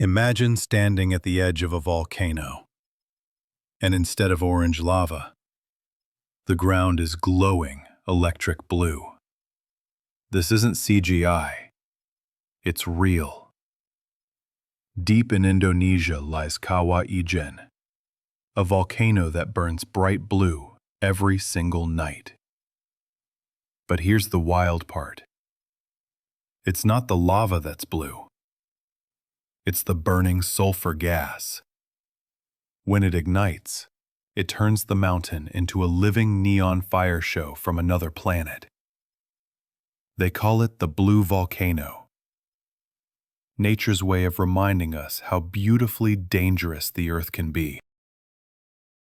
Imagine standing at the edge of a volcano, and instead of orange lava, the ground is glowing electric blue. This isn't CGI, it's real. Deep in Indonesia lies Kawah Ijen, a volcano that burns bright blue every single night. But here's the wild part. It's not the lava that's blue. It's the burning sulfur gas. When it ignites, it turns the mountain into a living neon fire show from another planet. They call it the Blue Volcano. Nature's way of reminding us how beautifully dangerous the Earth can be.